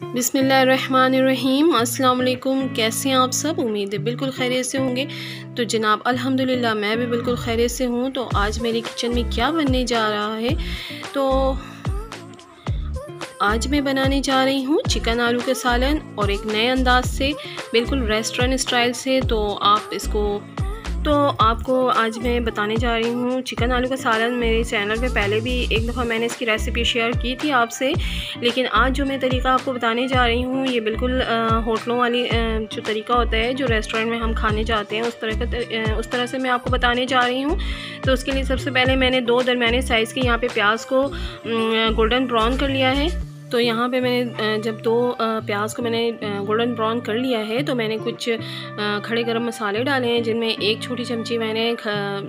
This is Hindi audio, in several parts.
बिस्मिल्लाहिर्रहमानिर्रहीम। अस्सलाम वालेकुम। कैसे हैं आप सब? उम्मीद है बिल्कुल खैरियत से होंगे। तो जनाब अल्हम्दुलिल्लाह मैं भी बिल्कुल खैरियत से हूँ। तो आज मेरे किचन में क्या बनने जा रहा है, तो आज मैं बनाने जा रही हूँ चिकन आलू के सालन, और एक नए अंदाज से, बिल्कुल रेस्टोरेंट स्टाइल से। तो आपको आज मैं बताने जा रही हूँ चिकन आलू का सालन। मेरे चैनल पे पहले भी एक दफ़ा मैंने इसकी रेसिपी शेयर की थी आपसे, लेकिन आज जो मैं तरीका आपको बताने जा रही हूँ ये बिल्कुल होटलों वाली जो तरीका होता है, जो रेस्टोरेंट में हम खाने जाते हैं, उस तरह से मैं आपको बताने जा रही हूँ। तो उसके लिए सबसे पहले मैंने 2 दरमियाने साइज़ के यहाँ पे प्याज को गोल्डन ब्राउन कर लिया है। तो यहाँ पे मैंने जब 2 प्याज को मैंने गोल्डन ब्राउन कर लिया है, तो मैंने कुछ खड़े गरम मसाले डाले हैं, जिनमें 1 छोटी चमची मैंने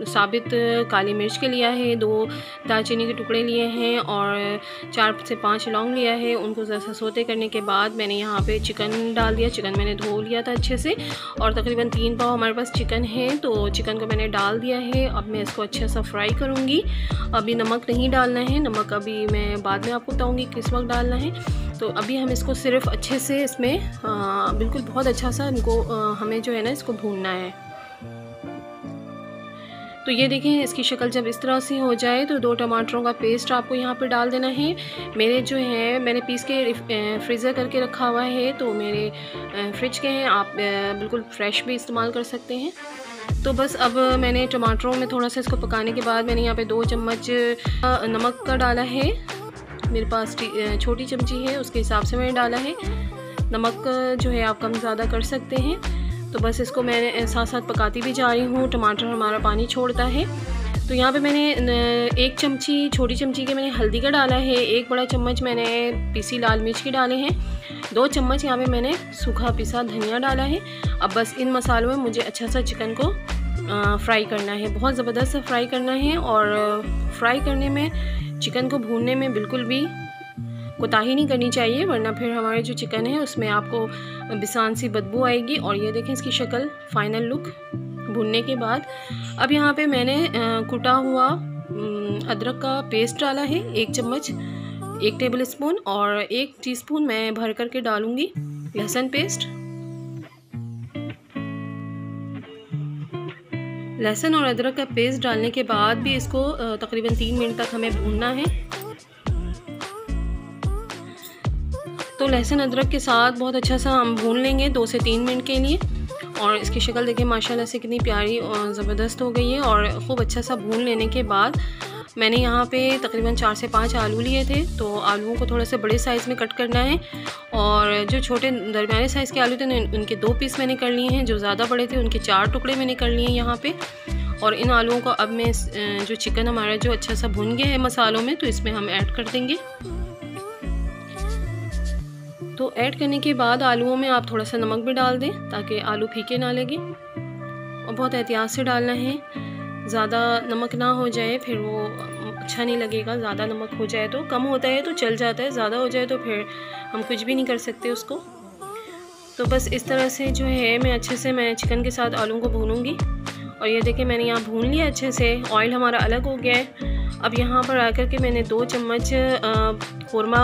साबित काली मिर्च के लिया है, 2 दालचीनी के टुकड़े लिए हैं, और 4 से 5 लौंग लिया है। उनको ज़रा सोते करने के बाद मैंने यहाँ पे चिकन डाल दिया। चिकन मैंने धो लिया था अच्छे से, और तकरीबन 3 पाव हमारे पास चिकन है। तो चिकन को मैंने डाल दिया है। अब मैं इसको अच्छे सा फ्राई करूँगी। अभी नमक नहीं डालना है, नमक अभी मैं बाद में आपको बताऊँगी किस वक्त डालना है। तो अभी हम इसको सिर्फ अच्छे से इसमें बिल्कुल बहुत अच्छा सा इनको हमें जो है ना इसको भूनना है। तो ये देखें, इसकी शक्ल जब इस तरह से हो जाए तो 2 टमाटरों का पेस्ट आपको यहाँ पे डाल देना है। मेरे जो है मैंने पीस के फ्रीज़र करके रखा हुआ है, तो मेरे फ्रिज के हैं, आप बिल्कुल फ्रेश भी इस्तेमाल कर सकते हैं। तो बस अब मैंने टमाटरों में थोड़ा सा इसको पकाने के बाद मैंने यहाँ पे 2 चम्मच नमक का डाला है। मेरे पास छोटी चमची है, उसके हिसाब से मैंने डाला है। नमक जो है आप कम ज़्यादा कर सकते हैं। तो बस इसको मैं साथ साथ पकाती भी जा रही हूँ। टमाटर हमारा पानी छोड़ता है। तो यहाँ पे मैंने 1 चमची, छोटी चमची के मैंने हल्दी का डाला है, 1 बड़ा चम्मच मैंने पीसी लाल मिर्च के डाले हैं, 2 चम्मच यहाँ पे मैंने सूखा पिसा धनिया डाला है। अब बस इन मसालों में मुझे अच्छा सा चिकन को फ्राई करना है, बहुत ज़बरदस्त सा फ्राई करना है। और फ्राई करने में, चिकन को भूनने में बिल्कुल भी कोताही नहीं करनी चाहिए, वरना फिर हमारे जो चिकन है उसमें आपको बिसान सी बदबू आएगी। और ये देखें इसकी शक्ल, फाइनल लुक भूनने के बाद। अब यहाँ पे मैंने कुटा हुआ अदरक का पेस्ट डाला है, 1 चम्मच, 1 टेबल स्पून, और 1 टीस्पून मैं भर करके डालूँगी लहसुन पेस्ट। लहसुन और अदरक का पेस्ट डालने के बाद भी इसको तकरीबन 3 मिनट तक हमें भूनना है। तो लहसुन अदरक के साथ बहुत अच्छा सा हम भून लेंगे 2 से 3 मिनट के लिए। और इसकी शक्ल देखिए माशाल्लाह से कितनी प्यारी और ज़बरदस्त हो गई है। और ख़ूब अच्छा सा भून लेने के बाद मैंने यहाँ पे तकरीबन 4 से 5 आलू लिए थे। तो आलूओं को थोड़ा सा बड़े साइज़ में कट करना है, और जो छोटे दरमियाने साइज़ के आलू थे उनके 2 पीस मैंने कर लिए हैं, जो ज़्यादा बड़े थे उनके 4 टुकड़े मैंने कर लिए हैं यहाँ पे। और इन आलूओं को अब मैं जो चिकन हमारा जो अच्छा सा भुन गया है मसालों में, तो इसमें हम ऐड कर देंगे। तो ऐड करने के बाद आलूओं में आप थोड़ा सा नमक भी डाल दें, ताकि आलू फीके ना लगे, और बहुत एहतियात से डालना है। ज़्यादा नमक ना हो जाए, फिर वो अच्छा नहीं लगेगा। ज़्यादा नमक हो जाए तो, कम होता है तो चल जाता है, ज़्यादा हो जाए तो फिर हम कुछ भी नहीं कर सकते उसको। तो बस इस तरह से जो है मैं अच्छे से चिकन के साथ आलू को भूनूंगी। और ये देखिए मैंने यहाँ भून लिया अच्छे से, ऑयल हमारा अलग हो गया है। अब यहाँ पर आकर के मैंने 2 चम्मच कोरमा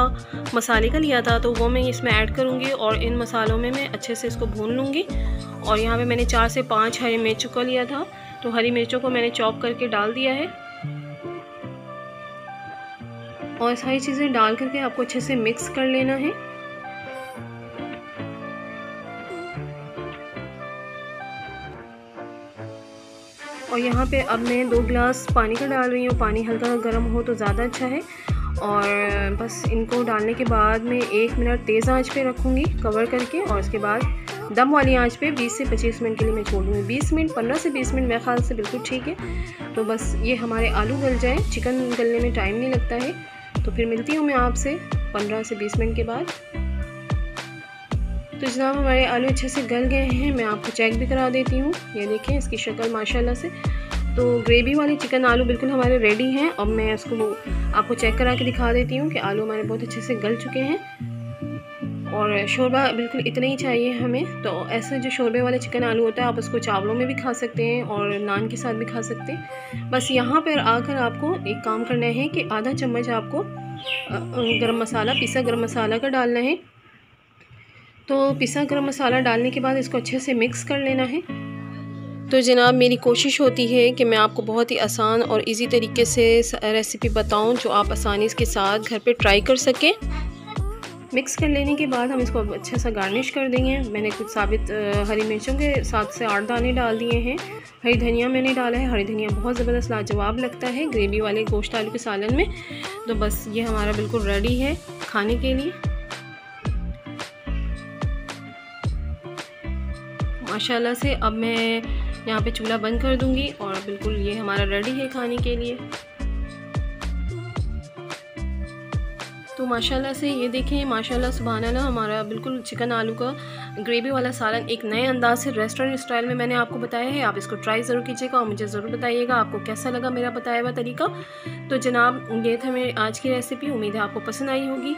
मसाले का लिया था, तो वो मैं इसमें ऐड करूँगी, और इन मसालों में मैं अच्छे से इसको भून लूँगी। और यहाँ पे मैंने 4 से 5 हरी मिर्चों का लिया था, तो हरी मिर्चों को मैंने चॉप करके डाल दिया है। और सारी चीज़ें डाल करके आपको अच्छे से मिक्स कर लेना है। और यहाँ पे अब मैं 2 गिलास पानी का डाल रही हूँ। पानी हल्का गर्म हो तो ज़्यादा अच्छा है। और बस इनको डालने के बाद मैं 1 मिनट तेज़ आंच पे रखूँगी कवर करके, और उसके बाद दम वाली आंच पे 20 से 25 मिनट के लिए मैं छोड़ दूँगी। 20 मिनट, 15 से 20 मिनट मेरे ख्याल से बिल्कुल ठीक है। तो बस ये हमारे आलू गल जाए, चिकन गलने में टाइम नहीं लगता है। तो फिर मिलती हूँ मैं आपसे 15 से 20 मिनट के बाद। तो जनाब हमारे आलू अच्छे से गल गए हैं, मैं आपको चेक भी करा देती हूँ। ये देखें इसकी शक्ल माशाल्लाह से। तो ग्रेवी वाली चिकन आलू बिल्कुल हमारे रेडी हैं। अब मैं इसको आपको चेक करा के दिखा देती हूँ कि आलू हमारे बहुत अच्छे से गल चुके हैं। और शोरबा बिल्कुल इतना ही चाहिए हमें। तो ऐसे जो शोरबे वाले चिकन आलू होता है, आप उसको चावलों में भी खा सकते हैं और नान के साथ भी खा सकते हैं। बस यहाँ पर आकर आपको एक काम करना है कि आधा चम्मच आपको गरम मसाला, पिसा गरम मसाला का डालना है। तो पिसा गरम मसाला डालने के बाद इसको अच्छे से मिक्स कर लेना है। तो जनाब मेरी कोशिश होती है कि मैं आपको बहुत ही आसान और इजी तरीके से रेसिपी बताऊं जो आप आसानी के साथ घर पे ट्राई कर सकें। मिक्स कर लेने के बाद हम इसको अच्छा सा गार्निश कर देंगे। मैंने कुछ साबित हरी मिर्चों के 7 से 8 दाने डाल दिए हैं। हरी धनिया मैंने डाला है। हरी धनिया बहुत ज़बरदस्त लाजवाब लगता है ग्रेवी वाले गोश्त आलू के सालन में। तो बस ये हमारा बिल्कुल रेडी है खाने के लिए। माशाल्लाह से अब मैं यहाँ पे चूल्हा बंद कर दूँगी और बिल्कुल ये हमारा रेडी है खाने के लिए। तो माशाल्लाह से ये देखें, माशाल्लाह सुभान अल्लाह, हमारा बिल्कुल चिकन आलू का ग्रेवी वाला सालन एक नए अंदाज से रेस्टोरेंट स्टाइल में मैंने आपको बताया है। आप इसको ट्राई ज़रूर कीजिएगा और मुझे ज़रूर बताइएगा आपको कैसा लगा मेरा बताया हुआ तरीका। तो जनाब ये था मेरी आज की रेसिपी, उम्मीद है आपको पसंद आई होगी।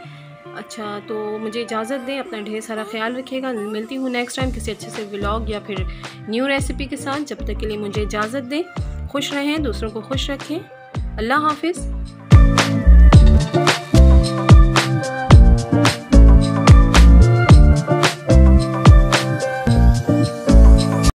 अच्छा तो मुझे इजाज़त दें, अपना ढेर सारा ख्याल रखिएगा। मिलती हूँ नेक्स्ट टाइम किसी अच्छे से व्लॉग या फिर न्यू रेसिपी के साथ। जब तक के लिए मुझे इजाज़त दें। खुश रहें, दूसरों को खुश रखें। अल्लाह हाफिज़।